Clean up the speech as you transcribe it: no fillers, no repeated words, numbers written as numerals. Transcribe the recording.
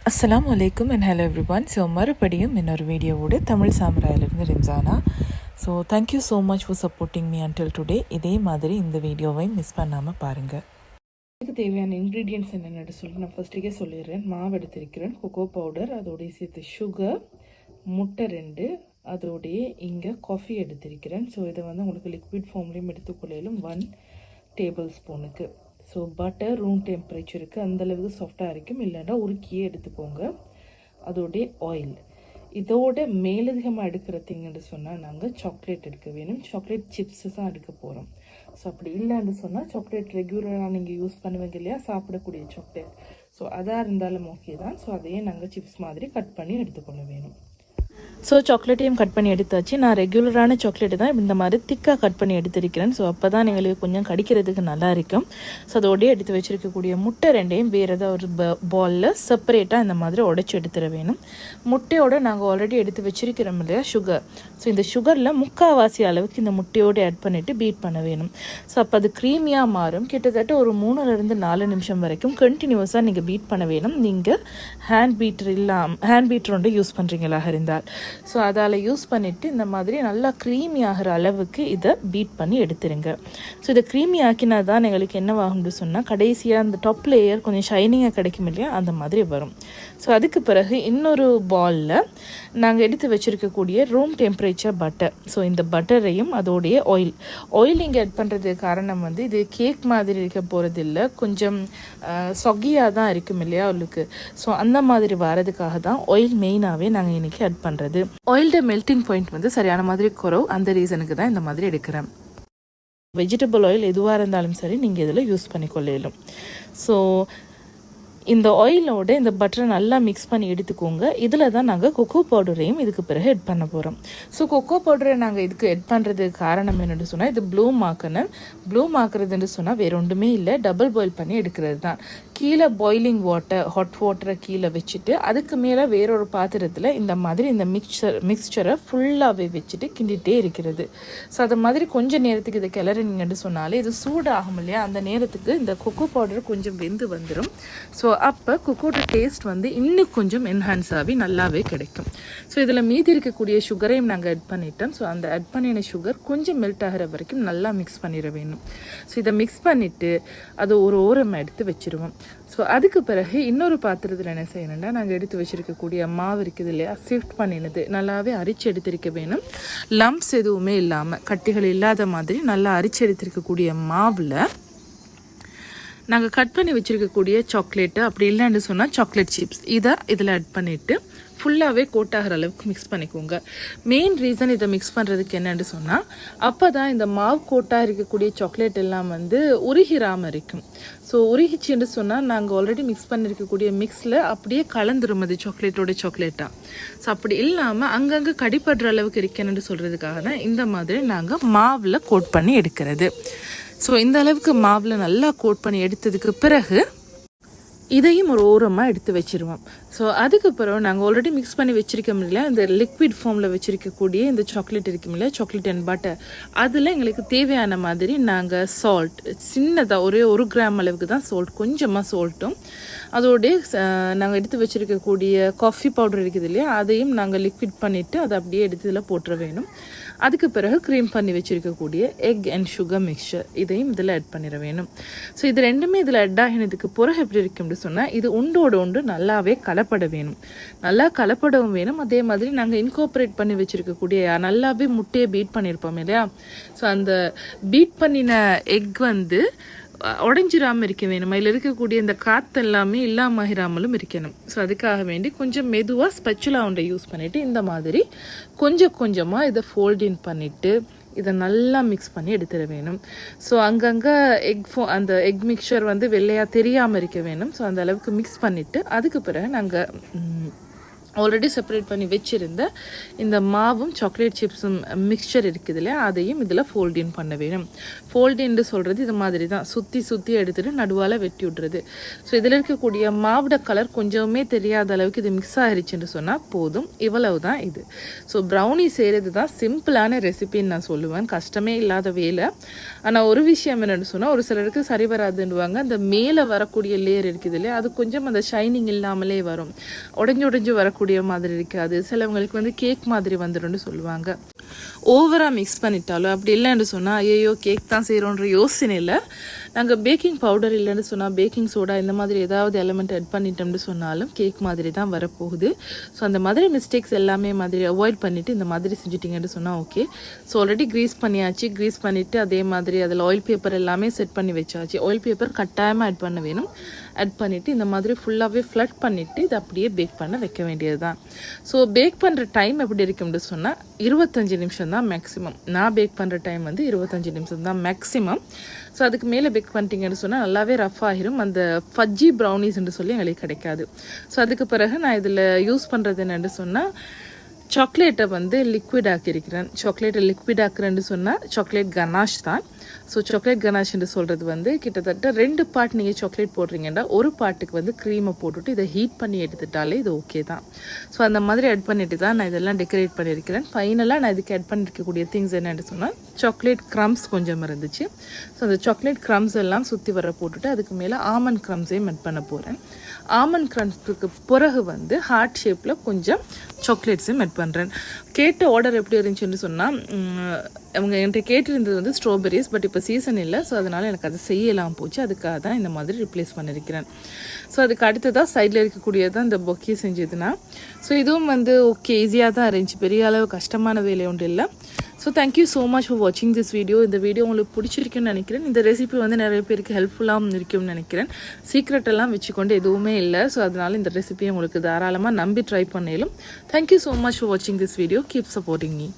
அஸ்ஸலாமு அலைக்கும் and hello everyone. So மறுபடியும் இன்னொரு வீடியோவோட தமிழ் சாம்ராயிலிருந்து Rimsana. So thank you so much for supporting me until today. இதே மாதிரி இந்த வீடியோவை மிஸ் பண்ணாமல் பாருங்கள். இதுக்கு தேவையான இன்க்ரீடியன்ட்ஸ் என்னென்னு சொல்லிட்டு நான் ஃபஸ்ட்டுக்கே சொல்லிடுறேன். மாவு எடுத்திருக்கிறேன், கொக்கோ பவுடர், அதோடைய சேர்த்து சுகர், முட்டை 2, அதோடைய இங்கே காஃபி எடுத்திருக்கிறேன். ஸோ இதை உங்களுக்கு லிக்விட் ஃபார்ம்லேயும் எடுத்துக்கொள்ளையிலும் 1 டேபிள் ஸ்பூனுக்கு. ஸோ பட்டர் ரூம் டெம்பரேச்சருக்கு அந்தளவுக்கு சாஃப்டாக இருக்கும், இல்லைன்னா உருக்கியே எடுத்துக்கோங்க. அதோடைய ஆயில், இதோட மேலதிகமாக எடுக்கிற திங்கன்னு சொன்னால் நாங்கள் சாக்லேட் எடுக்க வேணும். சாக்லேட் சிப்ஸு தான் எடுக்க போகிறோம். ஸோ அப்படி இல்லைன்னு சொன்னால் சாக்லேட் ரெகுலராக நீங்கள் யூஸ் பண்ணுவீங்க இல்லையா, சாப்பிடக்கூடிய சாக்லேட், ஸோ அதாக இருந்தாலும் ஓகே தான். ஸோ அதையே நாங்கள் சிப்ஸ் மாதிரி கட் பண்ணி எடுத்துக்கொள்ள வேணும். ஸோ சாக்லேட்டையும் கட் பண்ணி எடுத்தாச்சு. நான் ரெகுலரான சாக்லேட்டு தான் இந்த மாதிரி திக்காக கட் பண்ணி எடுத்திருக்கிறேன். ஸோ அப்போ தான் எங்களுக்கு கொஞ்சம் கடிக்கிறதுக்கு நல்லா இருக்கும். ஸோ அதோடய எடுத்து வச்சுருக்கக்கூடிய முட்டை 2ஐயும் வேறு ஏதாவது ஒரு பாலில் செப்பரேட்டாக இந்த மாதிரி உடச்சி எடுத்துட வேணும். முட்டையோடு நாங்கள் ஆல்ரெடி எடுத்து வச்சுருக்கிறோம் இல்லையா சுகர். ஸோ இந்த சுகரில் 3/4 அளவுக்கு இந்த முட்டையோடு ஆட் பண்ணிவிட்டு பீட் பண்ண வேணும். ஸோ அப்போ அது க்ரீமியாக மாறும். கிட்டத்தட்ட ஒரு 3லேருந்து 4 நிமிஷம் வரைக்கும் கண்டினியூஸாக நீங்கள் பீட் பண்ண வேணும். நீங்கள் ஹேண்ட் பீட்டர் ஒன்று யூஸ் பண்ணுறீங்களா இருந்தால், ஸோ அதால் யூஸ் பண்ணிவிட்டு இந்த மாதிரி நல்லா க்ரீமி ஆகிற அளவுக்கு இதை பீட் பண்ணி எடுத்துருங்க. ஸோ இதை க்ரீமி ஆக்கினா தான் எங்களுக்கு என்னவாகும்னு சொன்னால் கடைசியாக அந்த டாப் லேயர் கொஞ்சம் ஷைனிங்காக கிடைக்கும் இல்லையா, அந்த மாதிரி வரும். ஸோ அதுக்கு பிறகு இன்னொரு பாலில் நாங்கள் எடுத்து வச்சுருக்கக்கூடிய ரூம் டெம்பரேச்சர் பட்டர், ஸோ இந்த பட்டரையும் அதோடைய ஆயில் இங்கே ஆட் பண்ணுறதுக்கு காரணம் இது கேக் மாதிரி இருக்க போகிறது இல்லை, கொஞ்சம் சொகியாக தான் இருக்கும் இல்லையா அவளுக்கு. ஸோ அந்த மாதிரி வரதுக்காக தான் ஆயில் மெயினாகவே நாங்கள் இன்றைக்கி ஆட் பண்ணுறது. ஆயிலோட மெல்டிங் பாயிண்ட் சரியான மாதிரி குறவு, அந்த ரீசனுக்கு தான் இந்த மாதிரி எடுக்கிறேன். வெஜிடபிள் ஆயில் எதுவாக இருந்தாலும் சரி நீங்கள் இதில் யூஸ் பண்ணிக்கொள்ளும். ஸோ இந்த ஆயிலோட இந்த பட்டரை நல்லா மிக்ஸ் பண்ணி எடுத்துக்கோங்க. இதில் தான் நாங்கள் கொக்கோ பவுடரையும் இதுக்கு பிறகு எட் பண்ண போகிறோம். ஸோ கொக்கோ பவுடரை நாங்கள் இதுக்கு எட் பண்ணுறதுக்கு காரணம் என்னென்னு சொன்னால், இது ப்ளூம் ஆக்குறதுன்னு சொன்னால் வேறு ஒன்றுமே இல்லை, டபுள் பாயில் பண்ணி எடுக்கிறது தான். கீழே பாயிலிங் ஹாட் வாட்டரை கீழே வச்சுட்டு அதுக்கு மேலே வேறொரு பாத்திரத்தில் இந்த மாதிரி இந்த மிக்சரை ஃபுல்லாகவே வச்சுட்டு கிண்டிகிட்டே இருக்கிறது. ஸோ அது மாதிரி கொஞ்சம் நேரத்துக்கு இதை கிளறினீங்கன்னு சொன்னாலே இது சூடாகும் இல்லையா, அந்த நேரத்துக்கு இந்த கொக்கோ பவுடர் கொஞ்சம் வெந்து வந்துடும். ஸோ அப்போ கொக்கோட டேஸ்ட் இன்னும் கொஞ்சம் என்ஹான்ஸ் ஆகி நல்லாவே கிடைக்கும். ஸோ இதில் மீதி இருக்கக்கூடிய சுகரையும் நாங்கள் ஆட் பண்ணிட்டோம். ஸோ அந்த ஆட் பண்ணின சுகர் கொஞ்சம் மெல்ட் ஆகிற வரைக்கும் நல்லா மிக்ஸ் பண்ணிட வேணும். ஸோ இதை மிக்ஸ் பண்ணிவிட்டு அதை ஒரு ஓரமாக எடுத்து வச்சுருவோம். ஸோ அதுக்கு பிறகு இன்னொரு பாத்திரத்தில் என்ன செய்யணும்னா, நாங்கள் எடுத்து வச்சுருக்கக்கூடிய மாவு இருக்குது இல்லையா, ஷிஃப்ட் பண்ணினது நல்லாவே அரிச்சு எடுத்திருக்க வேணும். லம்ப்ஸ் எதுவுமே இல்லாமல் கட்டிகள் இல்லாத மாதிரி நல்லா அரிச்சு எடுத்திருக்கக்கூடிய மாவில் நாங்கள் கட் பண்ணி வச்சுருக்கக்கூடிய சாக்லேட்டு, அப்படி இல்லைன்னு சொன்னால் சாக்லேட் சிப்ஸ், இதில் ஆட் பண்ணிவிட்டு ஃபுல்லாகவே கோட்டாகிற அளவுக்கு மிக்ஸ் பண்ணிக்கோங்க. மெயின் ரீசன் இதை மிக்ஸ் பண்ணுறதுக்கு என்னென்னு சொன்னால், அப்போ தான் இந்த மாவு கோட்டாக இருக்கக்கூடிய சாக்லேட் எல்லாம் உருகிராமல் இருக்கும். ஸோ உருகிச்சுன்னு சொன்னால் நாங்கள் ஆல்ரெடி மிக்ஸ் பண்ணியிருக்கக்கூடிய மிக்ஸில் அப்படியே கலந்துரும் அது சாக்லேட்டாக. ஸோ அப்படி இல்லாமல் அங்கங்கே கடிப்படுற அளவுக்கு இருக்கணுன்னு சொல்கிறதுக்காக தான் இந்த மாதிரி நாங்கள் மாவில் கோட் பண்ணி எடுக்கிறது. ஸோ இந்த அளவுக்கு மாவில் நல்லா கோட் பண்ணி எடுத்ததுக்கு பிறகு இதையும் ஒரு ஓரமாக எடுத்து வச்சுருவோம். ஸோ அதுக்கு பிறகு நாங்கள் ஆல்ரெடி மிக்ஸ் பண்ணி வச்சுருக்கோம் இல்லையா, இந்த லிக்விட் ஃபார்மில் வச்சுருக்கக்கூடிய இந்த சாக்லேட் இருக்கும் இல்லையா, சாக்லேட் அண்ட் பட்டர், அதில் எங்களுக்கு தேவையான மாதிரி நாங்கள் சால்ட் சின்னதாக ஒரே 1 கிராம் அளவுக்கு தான் சால்ட், கொஞ்சமாக சால்ட்டும், அதோடைய நாங்கள் எடுத்து வச்சுருக்கக்கூடிய காஃபி பவுடர் இருக்குது இல்லையா, அதையும் நாங்கள் லிக்விட் பண்ணிவிட்டு அதை அப்படியே எடுத்து இதில் போட்டுற வேணும். அதுக்கு பிறகு க்ரீம் பண்ணி வச்சுருக்கக்கூடிய எக் அண்ட் சுகர் மிக்சர், இதையும் இதில் ஆட் பண்ணிட வேணும். ஸோ இது ரெண்டுமே இதில் ஆட் ஆகினதுக்கு பிறகு எப்படி இருக்கும்னு சொன்னால், இது ஒன்று நல்லாவே கலப்பட வேணும், நல்லா கலப்படவும் வேணும். அதே மாதிரி நாங்கள் இன்கோப்ரேட் பண்ணி வச்சுருக்கக்கூடிய நல்லாவே முட்டையை பீட் பண்ணியிருப்போம் இல்லையா, ஸோ அந்த பீட் பண்ணின எக் உடஞ்சிராமல் இருக்க வேணும். அதில் இருக்கக்கூடிய இந்த காற்று எல்லாமே இல்லாமலும் இருக்கணும். ஸோ அதுக்காக வேண்டி கொஞ்சம் மெதுவாக ஸ்பெச்சுலா ஒன்றை யூஸ் பண்ணிவிட்டு இந்த மாதிரி கொஞ்சமாக இதை ஃபோல்டின் பண்ணிவிட்டு இதை நல்லா மிக்ஸ் பண்ணி எடுத்துட வேணும். ஸோ அங்கங்கே அந்த எக் மிக்சர் வெள்ளையாக தெரியாமல் இருக்க வேணும். ஸோ அந்த அளவுக்கு மிக்ஸ் பண்ணிவிட்டு அதுக்கு பிறகு நாங்கள் ஆல்ரெடி செப்பரேட் பண்ணி வச்சுருந்த இந்த மாவும் சாக்லேட் சிப்ஸும் மிக்சர் இருக்குது இல்லையா, அதையும் இதில் ஃபோல்டின் பண்ண வேணும். ஃபோல்டின்னு சொல்கிறது இது மாதிரி தான், சுற்றி சுற்றி எடுத்துகிட்டு நடுவால் வெட்டி விட்றது. ஸோ இதில் இருக்கக்கூடிய மாவோட கலர் கொஞ்சமே தெரியாத அளவுக்கு இது மிக்ஸ் ஆகிருச்சுன்னு சொன்னால் போதும். இவ்வளவு தான் இது. ஸோ ப்ரௌனி செய்கிறது தான் சிம்பிளான ரெசிபின்னு நான் சொல்லுவேன், கஷ்டமே இல்லாத வேலை. ஆனால் ஒரு விஷயம் என்னென்னு சொன்னால், ஒரு சிலருக்கு சரி வராதுன்னுவாங்க. அந்த மேலே வரக்கூடிய லேயர் இருக்குது இல்லையா, அது கொஞ்சம் அந்த ஷைனிங் இல்லாமலே வரும், உடஞ்சி வரக்கூடிய மாதிரி இருக்காது. சிலவங்களுக்கு வந்து கேக் மாதிரி வந்துடும்னு சொல்லுவாங்க. ஓவராக மிக்ஸ் பண்ணிட்டாலும் அப்படி இல்லைன்னு சொன்னால் ஐயோ கேக் தான் செய்கிறோன்ற யோசனை இல்லை. நாங்கள் பேக்கிங் பவுடர் இல்லைன்னு சொன்னால் பேக்கிங் சோடா இந்த மாதிரி ஏதாவது எலமெண்ட் ஆட் பண்ணிட்டோம்னு சொன்னாலும் கேக் மாதிரி தான் வரப்போகுது. ஸோ அந்த மாதிரி மிஸ்டேக்ஸ் எல்லாமே மாதிரி அவாய்ட் பண்ணிவிட்டு இந்த மாதிரி செஞ்சுட்டிங்கன்னு சொன்னால் ஓகே. ஸோ ஆல்ரெடி க்ரீஸ் பண்ணியாச்சு. க்ரீஸ் பண்ணிவிட்டு அதே மாதிரி அதில் ஆயில் பேப்பர் எல்லாமே செட் பண்ணி வச்சாச்சு. ஆயில் பேப்பர் கட்டாயமாக ஆட் பண்ண வேணும். ஆட் பண்ணிவிட்டு இந்த மாதிரி ஃபுல்லாகவே ஃப்ளட் பண்ணிவிட்டு இதை அப்படியே பேக் பண்ண வைக்க வேண்டியது தான். ஸோ பேக் பண்ணுற டைம் எப்படி இருக்கும்னு சொன்னால் 25 நிமிஷம் தான் மேக்ஸிமம். நான் பேக் பண்ணுற டைம் வந்து 25 நிமிஷம் தான் மேக்ஸிமம். ஸோ அதுக்கு மேலே பேக் பண்ணிட்டீங்கன்னு சொன்னால் நல்லாவே ரஃப் ஆகிரும், அந்த ஃபஜ்ஜி ப்ரௌனிஸ்ன்னு சொல்லி எங்களுக்கு கிடைக்காது. ஸோ அதுக்கு பிறகு நான் இதில் யூஸ் பண்ணுறது என்னென்னு சொன்னால், சாக்லேட்டை வந்து லிக்விட் ஆக்கியிருக்கிறேன். சாக்லேட்டை லிக்விட் ஆக்குறேன்னு சொன்னால் சாக்லேட் கனாஷ் தான். ஸோ சாக்லேட் கனாஷ்ன்னு சொல்கிறது வந்து கிட்டத்தட்ட 2 பார்ட் நீங்கள் சாக்லேட் போடுறீங்கன்னா ஒரு பார்ட்டுக்கு வந்து க்ரீமை போட்டுவிட்டு இதை ஹீட் பண்ணி எடுத்துட்டாலே இது ஓகே தான். ஸோ அந்த மாதிரி ஆட் பண்ணிட்டு தான் நான் இதெல்லாம் டெக்கரேட் பண்ணியிருக்கிறேன். ஃபைனலாக நான் இதுக்கு ஆட் பண்ணியிருக்கக்கூடிய திங்ஸ் என்னென்னு சொன்னால், சாக்லேட் க்ரம்ஸ் கொஞ்சம் இருந்துச்சு. ஸோ அந்த சாக்லேட் க்ரம்ஸ் எல்லாம் சுற்றி வர போட்டுட்டு அதுக்கு மேலே ஆமண்ட் க்ரம்ஸையும் ஆட் பண்ண போகிறேன். ஆமண்ட் க்ரம்ஸுக்கு பிறகு வந்து ஹார்ட் ஷேப்பில் கொஞ்சம் சாக்லேட்ஸையும் ஆட் பண்ணுறேன். கேட்ட ஆர்டர் எப்படி இருந்துச்சுன்னு சொன்னால், அவங்க என்கிட்ட கேட்டிருந்தது வந்து ஸ்ட்ராபெரிஸ், பட் இப்போ சீசன் இல்லை. ஸோ அதனால் எனக்கு அது செய்யலாம் போச்சு. அதுக்காக தான் இந்த மாதிரி ரிப்ளேஸ் பண்ணியிருக்கிறேன். ஸோ அதுக்கு அடுத்ததாக சைடில் இருக்கக்கூடியதான் இந்த பொக்கே செஞ்சதுன்னா. ஸோ இதுவும் வந்து ஓகே, ஈஸியாக தான் இருந்துச்சு, பெரிய அளவு கஷ்டமான வேலை ஒன்றும் இல்லை. So thank you so much for வாட்சிங் திஸ் வீடியோ. இந்த வீடியோ உங்களுக்கு பிடிச்சிருக்குன்னு நினைக்கிறேன். இந்த ரெசிபி வந்து நிறைய பேருக்கு ஹெல்ப்ஃபுல்லாகவும் இருக்கும்னு நினைக்கிறேன். சீக்ரெட் எல்லாம் வச்சுக்கொண்டு எதுவுமே இல்லை. ஸோ அதனால் இந்த ரெசிபியை உங்களுக்கு தாராளமாக நம்பி ட்ரை பண்ணலும். தேங்க்யூ ஸோ மச் ஃபார் வாட்சிங் this video. Keep supporting me.